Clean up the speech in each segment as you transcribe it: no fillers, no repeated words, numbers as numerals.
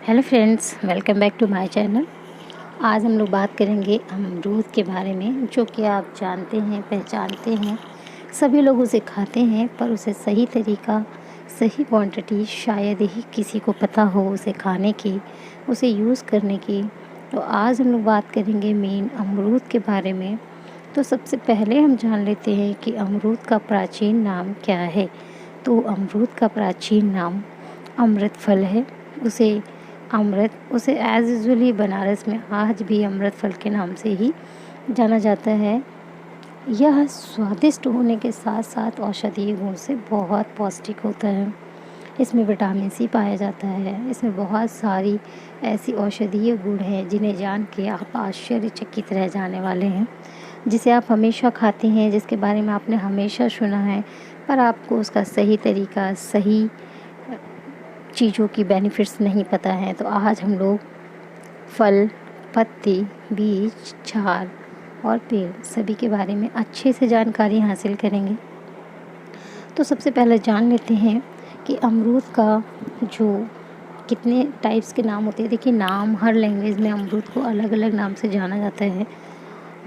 Hello friends, welcome back to my channel. आज हम लोग बात करेंगे अमरूद के बारे में, जो कि आप जानते हैं, पहचानते हैं। सभी लोग उसे खाते हैं, पर उसे सही तरीका, सही क्वांटिटी शायद ही किसी को पता हो उसे खाने की, उसे यूज़ करने की। तो आज हम लोग बात करेंगे मेन अमरूद के बारे में। तो सबसे पहले हम जान लेते हैं कि अमरूद का प्राचीन नाम क्या है। तो अमरूद का प्राचीन नाम अमृत फल है। उसे एज़ यूजुअली बनारस में आज भी अमृत फल के नाम से ही जाना जाता है। यह स्वादिष्ट होने के साथ साथ औषधीय गुण से बहुत पौष्टिक होता है। इसमें विटामिन सी पाया जाता है। इसमें बहुत सारी ऐसी औषधीय गुण हैं जिन्हें जान के आप आश्चर्यचकित रह जाने वाले हैं, जिसे आप हमेशा खाते हैं, जिसके बारे में आपने हमेशा सुना है, पर आपको उसका सही तरीका, सही चीज़ों की बेनिफिट्स नहीं पता है। तो आज हम लोग फल, पत्ती, बीज, झाड़ और पेड़ सभी के बारे में अच्छे से जानकारी हासिल करेंगे। तो सबसे पहले जान लेते हैं कि अमरूद का जो कितने टाइप्स के नाम होते हैं। देखिए, नाम हर लैंग्वेज में अमरूद को अलग अलग नाम से जाना जाता है।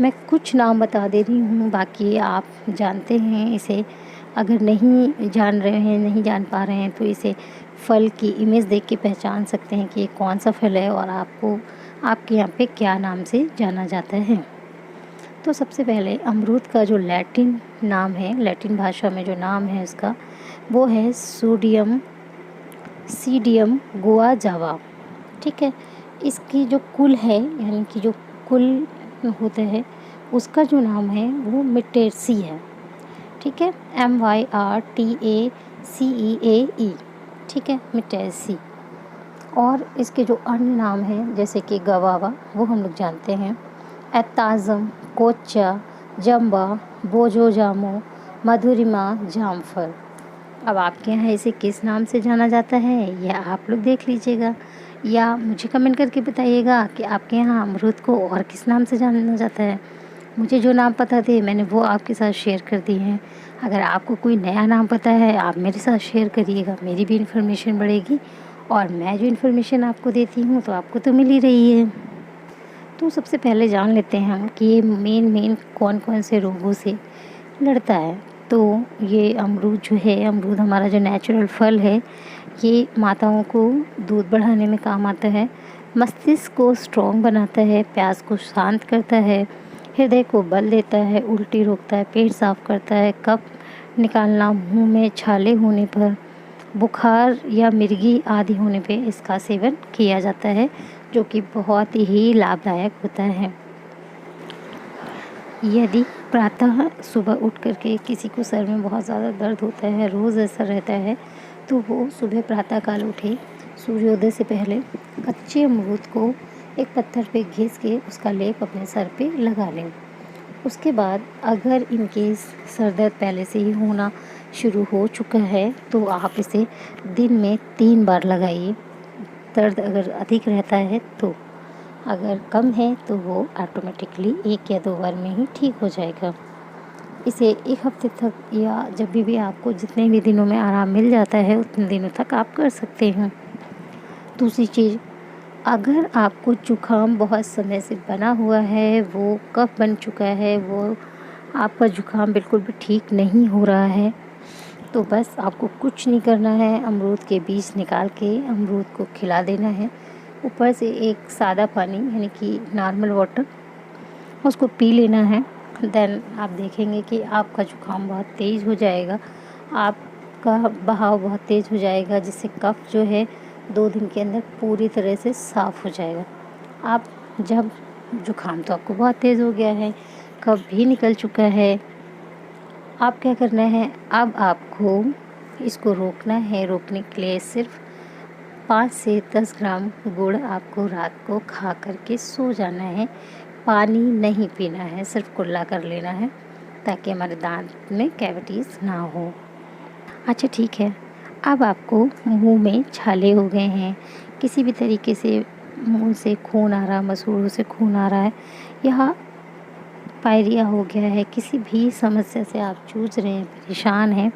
मैं कुछ नाम बता दे रही हूँ, बाकी आप जानते हैं इसे। अगर नहीं जान रहे हैं, नहीं जान पा रहे हैं, तो इसे फल की इमेज देख के पहचान सकते हैं कि ये कौन सा फल है और आपके यहाँ पे क्या नाम से जाना जाता है। तो सबसे पहले अमरूद का जो लैटिन नाम है, लैटिन भाषा में जो नाम है उसका, वो है सीडियम गुआजावा। ठीक है। इसकी जो कुल है, यानी कि जो कुल होता है, उसका जो नाम है वो मिटेसी है। ठीक है, MYRTACEAE। ठीक है, मिटेसी। और इसके जो अन्य नाम हैं, जैसे कि गवावा, वो हम लोग जानते हैं, एताज़म, कोच्चा, जम्बा, बोजोजामो, मधुरिमा, जामफल। अब आपके यहाँ इसे किस नाम से जाना जाता है, यह आप लोग देख लीजिएगा, या मुझे कमेंट करके बताइएगा कि आपके यहाँ अमरूद को और किस नाम से जाना जाता है। मुझे जो नाम पता थे मैंने वो आपके साथ शेयर कर दिए हैं। अगर आपको कोई नया नाम पता है, आप मेरे साथ शेयर करिएगा, मेरी भी इन्फॉर्मेशन बढ़ेगी, और मैं जो इन्फॉर्मेशन आपको देती हूँ तो आपको तो मिल ही रही है। तो सबसे पहले जान लेते हैं हम कि ये मेन कौन कौन से रोगों से लड़ता है। तो ये अमरूद जो है, अमरूद हमारा जो नेचुरल फल है, ये माताओं को दूध बढ़ाने में काम आता है, मस्तिष्क को स्ट्रॉन्ग बनाता है, प्यास को शांत करता है, हृदय को बल देता है, उल्टी रोकता है, पेट साफ करता है, कफ निकालना, मुंह में छाले होने पर, बुखार या मिर्गी आदि होने पे इसका सेवन किया जाता है, जो कि बहुत ही लाभदायक होता है। यदि प्रातः सुबह उठ कर के किसी को सर में बहुत ज़्यादा दर्द होता है, रोज़ ऐसा रहता है, तो वो सुबह प्रातःकाल उठे, सूर्योदय से पहले कच्चे अमरूद को एक पत्थर पे घिस के उसका लेप अपने सर पे लगा लें। उसके बाद अगर इन केस सर दर्द पहले से ही होना शुरू हो चुका है, तो आप इसे दिन में 3 बार लगाइए। दर्द अगर अधिक रहता है तो, अगर कम है तो वो ऑटोमेटिकली 1 या 2 बार में ही ठीक हो जाएगा। इसे 1 हफ्ते तक, या जब भी आपको जितने भी दिनों में आराम मिल जाता है उतने दिनों तक आप कर सकते हैं। दूसरी चीज़, अगर आपको जुकाम बहुत समय से बना हुआ है, वो कफ बन चुका है, वो आपका जुकाम बिल्कुल भी ठीक नहीं हो रहा है, तो बस आपको कुछ नहीं करना है, अमरूद के बीज निकाल के अमरूद को खिला देना है। ऊपर से एक सादा पानी, यानी कि नॉर्मल वाटर, उसको पी लेना है। देन आप देखेंगे कि आपका जुकाम बहुत तेज़ हो जाएगा, आपका बहाव बहुत तेज़ हो जाएगा, जिससे कफ जो है 2 दिन के अंदर पूरी तरह से साफ़ हो जाएगा। आप जब जुकाम तो आपको बहुत तेज़ हो गया है, कफ भी निकल चुका है, आप क्या करना है, अब आपको इसको रोकना है। रोकने के लिए सिर्फ 5 से 10 ग्राम गुड़ आपको रात को खा करके सो जाना है। पानी नहीं पीना है, सिर्फ कुल्ला कर लेना है, ताकि हमारे दांत में कैविटीज़ ना हो। अच्छा, ठीक है। अब आपको मुंह में छाले हो गए हैं, किसी भी तरीके से मुंह से खून आ रहा, मसूड़ों से खून आ रहा है, या पायरिया हो गया है, किसी भी समस्या से आप जूझ रहे हैं, परेशान हैं,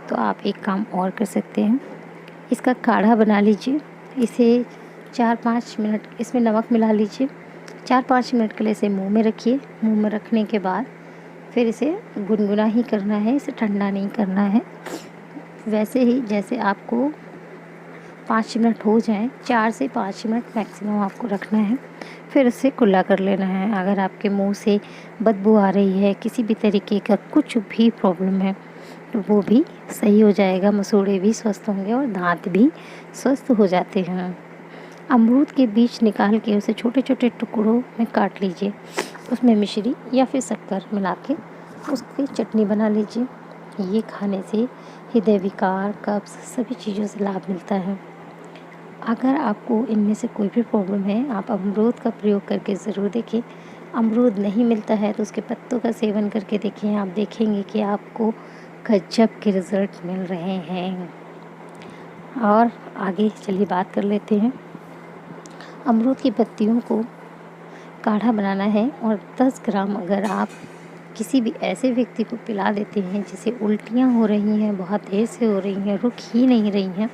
तो आप एक काम और कर सकते हैं। इसका काढ़ा बना लीजिए। इसे 4-5 मिनट इसमें नमक मिला लीजिए। 4-5 मिनट के लिए इसे मुँह में रखिए। मुँह में रखने के बाद फिर इसे गुनगुना ही करना है, इसे ठंडा नहीं करना है। वैसे ही जैसे आपको 5 मिनट हो जाएँ, 4 से 5 मिनट मैक्सिमम आपको रखना है। फिर उसे कुल्ला कर लेना है। अगर आपके मुंह से बदबू आ रही है, किसी भी तरीके का कुछ भी प्रॉब्लम है, तो वो भी सही हो जाएगा। मसूड़े भी स्वस्थ होंगे और दांत भी स्वस्थ हो जाते हैं। अमरूद के बीज निकाल के उसे छोटे-छोटे टुकड़ों में काट लीजिए। उसमें मिश्री या फिर शक्कर मिला के उसकी चटनी बना लीजिए। ये खाने से हृदय विकार, कब्ज़ सभी चीज़ों से लाभ मिलता है। अगर आपको इनमें से कोई भी प्रॉब्लम है, आप अमरूद का प्रयोग करके ज़रूर देखें। अमरूद नहीं मिलता है तो उसके पत्तों का सेवन करके देखें। आप देखेंगे कि आपको गज़ब के रिज़ल्ट मिल रहे हैं। और आगे चलिए बात कर लेते हैं। अमरूद की पत्तियों को काढ़ा बनाना है और 10 ग्राम अगर आप किसी भी ऐसे व्यक्ति को पिला देते हैं जिसे उल्टियाँ हो रही हैं, बहुत देर से हो रही हैं, रुक ही नहीं रही हैं,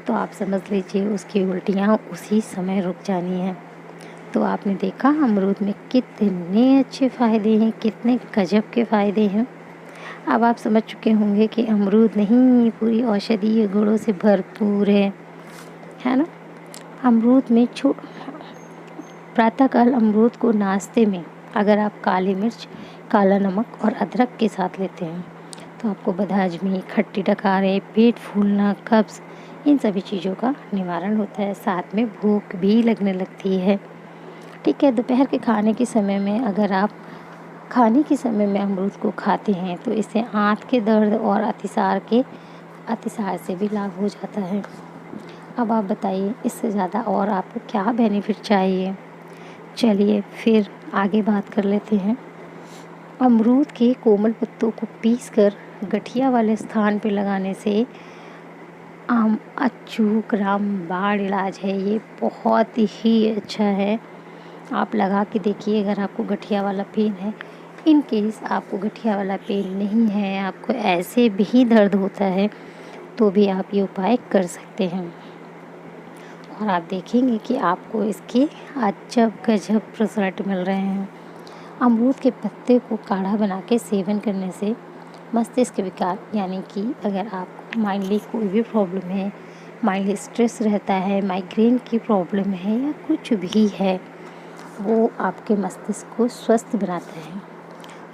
तो आप समझ लीजिए उसकी उल्टियाँ उसी समय रुक जानी हैं। तो आपने देखा अमरूद में कितने अच्छे फ़ायदे हैं, कितने गजब के फ़ायदे हैं। अब आप समझ चुके होंगे कि अमरूद नहीं पूरी औषधीय गुणों से भरपूर है ना? अमरूद में प्रातःकाल अमरूद को नाश्ते में अगर आप काली मिर्च, काला नमक और अदरक के साथ लेते हैं तो आपको बदहज़मी, खट्टी डकारें, पेट फूलना, कब्ज़ इन सभी चीज़ों का निवारण होता है। साथ में भूख भी लगने लगती है। ठीक है, दोपहर के खाने के समय में अगर आप खाने के समय में अमरूद को खाते हैं तो इससे आँत के दर्द और अतिसार से भी लाभ हो जाता है। अब आप बताइए इससे ज़्यादा और आपको क्या बेनिफिट चाहिए? चलिए फिर आगे बात कर लेते हैं। अमरूद के कोमल पत्तों को पीसकर गठिया वाले स्थान पे लगाने से अचूक रामबाण इलाज है। ये बहुत ही अच्छा है। आप लगा के देखिए अगर आपको गठिया वाला पेन है। इन केस आपको गठिया वाला पेन नहीं है, आपको ऐसे भी दर्द होता है, तो भी आप ये उपाय कर सकते हैं और आप देखेंगे कि आपको इसके अजब गजब रिज़ल्ट मिल रहे हैं। अमरूद के पत्ते को काढ़ा बना के सेवन करने से मस्तिष्क विकार यानी कि अगर आपको माइंडली कोई भी प्रॉब्लम है, माइंडली स्ट्रेस रहता है, माइग्रेन की प्रॉब्लम है या कुछ भी है, वो आपके मस्तिष्क को स्वस्थ बनाता है।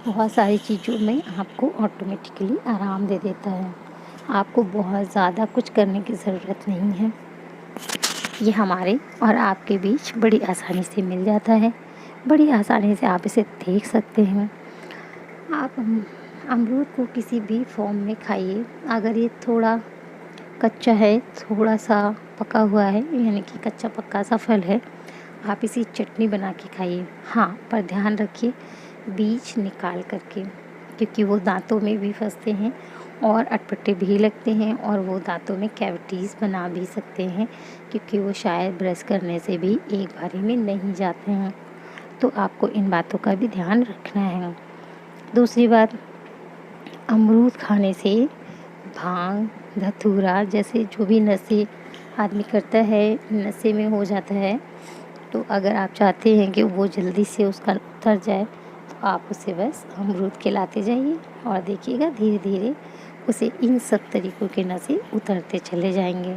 बहुत सारी चीज़ों में आपको ऑटोमेटिकली आराम दे देता है। आपको बहुत ज़्यादा कुछ करने की ज़रूरत नहीं है। ये हमारे और आपके बीच बड़ी आसानी से मिल जाता है। बड़ी आसानी से आप इसे देख सकते हैं। आप अमरूद को किसी भी फॉर्म में खाइए। अगर ये थोड़ा कच्चा है, थोड़ा सा पका हुआ है यानी कि कच्चा पक्का सा फल है, आप इसी चटनी बना के खाइए। हाँ, पर ध्यान रखिए बीज निकाल करके, क्योंकि वो दांतों में भी फंसते हैं और अटपटे भी लगते हैं और वो दांतों में कैविटीज़ बना भी सकते हैं, क्योंकि वो शायद ब्रश करने से भी एक बारी में नहीं जाते हैं। तो आपको इन बातों का भी ध्यान रखना है। दूसरी बात, अमरूद खाने से भांग, धतूरा जैसे जो भी नशे आदमी करता है, नशे में हो जाता है। तो अगर आप चाहते हैं कि वो जल्दी से उसका उतर जाए तो आप उसे बस अमरूद खिलाते जाइए और देखिएगा धीरे धीरे उसे इन सब तरीक़ों के नशे उतरते चले जाएंगे।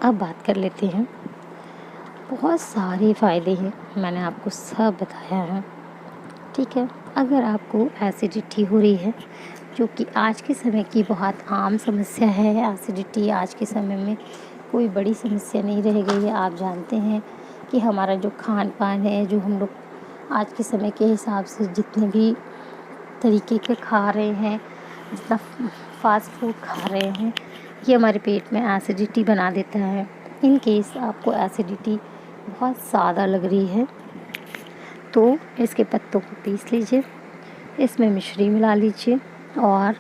अब बात कर लेते हैं। बहुत सारे फ़ायदे हैं, मैंने आपको सब बताया है। ठीक है, अगर आपको एसिडिटी हो रही है, जो कि आज के समय की बहुत आम समस्या है, एसिडिटी आज के समय में कोई बड़ी समस्या नहीं रह गई है। आप जानते हैं कि हमारा जो खान पान है, जो हम लोग आज के समय के हिसाब से जितने भी तरीके के खा रहे हैं, जितना फास्ट फूड खा रहे हैं, ये हमारे पेट में एसिडिटी बना देता है। इन केस आपको एसिडिटी बहुत ज़्यादा लग रही है तो इसके पत्तों को पीस लीजिए, इसमें मिश्री मिला लीजिए और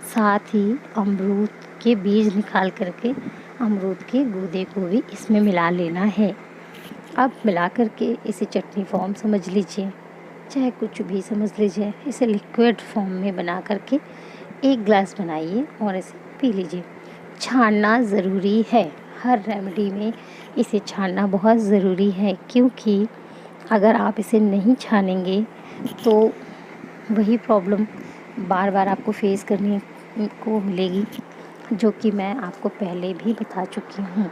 साथ ही अमरूद के बीज निकाल करके अमरूद के गूदे को भी इसमें मिला लेना है। अब मिला करके इसे चटनी फॉर्म समझ लीजिए, चाहे कुछ भी समझ लीजिए। इसे लिक्विड फॉर्म में बना करके 1 ग्लास बनाइए और इसे पी लीजिए। छानना ज़रूरी है। हर रेमेडी में इसे छानना बहुत ज़रूरी है, क्योंकि अगर आप इसे नहीं छानेंगे तो वही प्रॉब्लम बार बार आपको फेस करने को मिलेगी, जो कि मैं आपको पहले भी बता चुकी हूँ।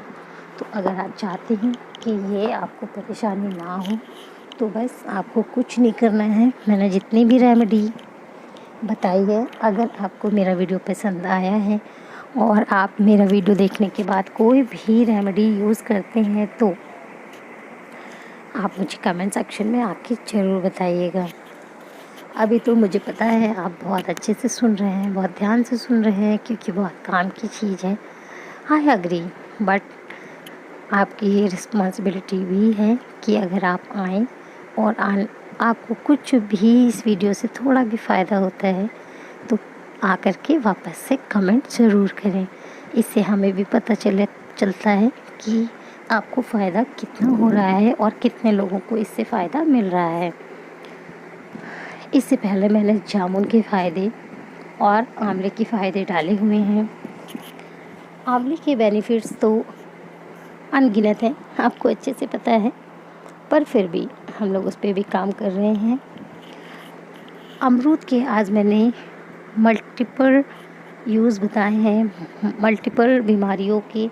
तो अगर आप चाहते हैं कि ये आपको परेशानी ना हो तो बस आपको कुछ नहीं करना है। मैंने जितनी भी रेमेडी बताई है, अगर आपको मेरा वीडियो पसंद आया है और आप मेरा वीडियो देखने के बाद कोई भी रेमेडी यूज़ करते हैं तो आप मुझे कमेंट सेक्शन में आके ज़रूर बताइएगा। अभी तो मुझे पता है आप बहुत अच्छे से सुन रहे हैं, बहुत ध्यान से सुन रहे हैं, क्योंकि बहुत काम की चीज़ है। आई एग्री, बट आपकी ये रिस्पॉन्सिबिलिटी भी है कि अगर आप आएँ और आपको कुछ भी इस वीडियो से थोड़ा भी फ़ायदा होता है तो आकर के वापस से कमेंट ज़रूर करें। इससे हमें भी पता चलता है कि आपको फ़ायदा कितना हो रहा है और कितने लोगों को इससे फ़ायदा मिल रहा है। इससे पहले मैंने जामुन के फ़ायदे और आंवले के फ़ायदे डाले हुए हैं। आंवले के बेनिफिट्स तो अनगिनत हैं, आपको अच्छे से पता है, पर फिर भी हम लोग उस पे भी काम कर रहे हैं। अमरूद के आज मैंने मल्टीपल यूज़ बताए हैं, मल्टीपल बीमारियों के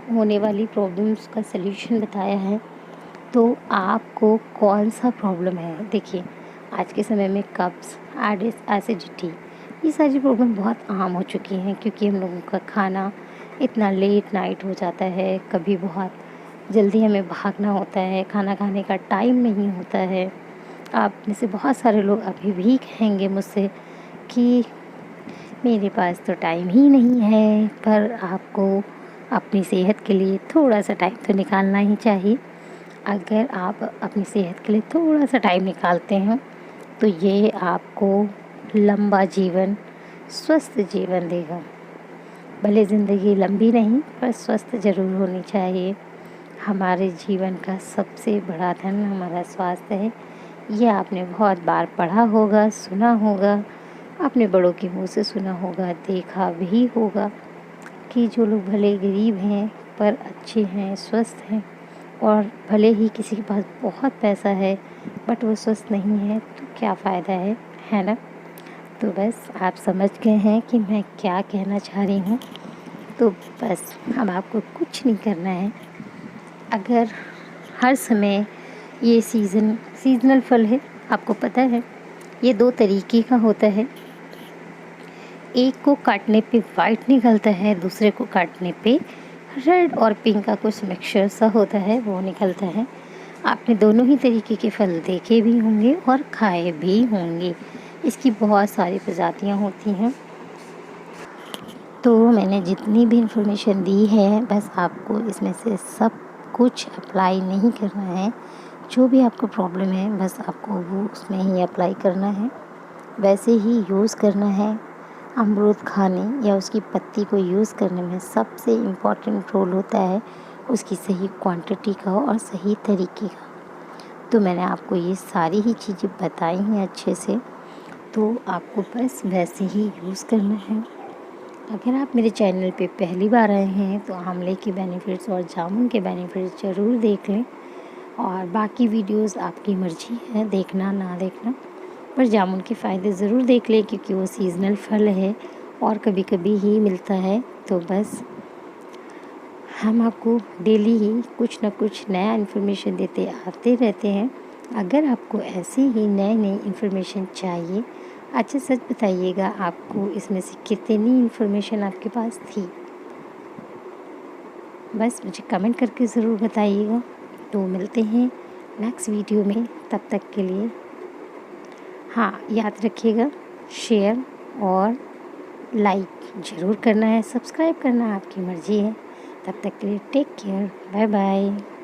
होने वाली प्रॉब्लम्स का सलूशन बताया है। तो आपको कौन सा प्रॉब्लम है, देखिए आज के समय में कब्ज़, एसिडिटी, ये सारी प्रॉब्लम बहुत आम हो चुकी हैं, क्योंकि हम लोगों का खाना इतना लेट नाइट हो जाता है, कभी बहुत जल्दी हमें भागना होता है, खाना खाने का टाइम नहीं होता है। आप में से बहुत सारे लोग अभी भी कहेंगे मुझसे कि मेरे पास तो टाइम ही नहीं है, पर आपको अपनी सेहत के लिए थोड़ा सा टाइम तो निकालना ही चाहिए। अगर आप अपनी सेहत के लिए थोड़ा सा टाइम निकालते हैं तो ये आपको लंबा जीवन, स्वस्थ जीवन देगा। भले ज़िंदगी लंबी नहीं, पर स्वस्थ ज़रूर होनी चाहिए। हमारे जीवन का सबसे बड़ा धन हमारा स्वास्थ्य है। ये आपने बहुत बार पढ़ा होगा, सुना होगा, अपने बड़ों के मुँह से सुना होगा, देखा भी होगा कि जो लोग भले गरीब हैं पर अच्छे हैं, स्वस्थ हैं, और भले ही किसी के पास बहुत पैसा है बट वो स्वस्थ नहीं है, तो क्या फ़ायदा है ना। तो बस आप समझ गए हैं कि मैं क्या कहना चाह रही हूँ। तो बस अब आपको कुछ नहीं करना है। अगर हर समय ये सीज़नल फल है, आपको पता है ये 2 तरीके का होता है। एक को काटने पे वाइट निकलता है, दूसरे को काटने पे रेड और पिंक का कुछ मिक्सचर सा होता है, वो निकलता है। आपने दोनों ही तरीके के फल देखे भी होंगे और खाए भी होंगे। इसकी बहुत सारी प्रजातियाँ होती हैं। तो मैंने जितनी भी इन्फॉर्मेशन दी है, बस आपको इसमें से सब कुछ अप्लाई नहीं करना है। जो भी आपको प्रॉब्लम है बस आपको वो उसमें ही अप्लाई करना है, वैसे ही यूज़ करना है। अमरूद खाने या उसकी पत्ती को यूज़ करने में सबसे इम्पॉर्टेंट रोल होता है उसकी सही क्वांटिटी का और सही तरीके का। तो मैंने आपको ये सारी ही चीज़ें बताई हैं अच्छे से, तो आपको बस वैसे ही यूज़ करना है। अगर आप मेरे चैनल पे पहली बार आए हैं तो आंवले के बेनिफिट्स और जामुन के बेनिफिट्स ज़रूर देख लें, और बाकी वीडियोस आपकी मर्ज़ी है देखना ना देखना, पर जामुन के फ़ायदे ज़रूर देख लें, क्योंकि वो सीज़नल फल है और कभी कभी ही मिलता है। तो बस हम आपको डेली ही कुछ ना कुछ नया इन्फॉर्मेशन देते आते रहते हैं। अगर आपको ऐसी ही नई इन्फॉर्मेशन चाहिए, अच्छा सच बताइएगा आपको इसमें से कितनी इन्फॉर्मेशन आपके पास थी, बस मुझे कमेंट करके ज़रूर बताइएगा। तो मिलते हैं नेक्स्ट वीडियो में, तब तक के लिए हाँ याद रखिएगा, शेयर और लाइक ज़रूर करना है, सब्सक्राइब करना आपकी मर्ज़ी है। तब तक के लिए टेक केयर, बाय बाय।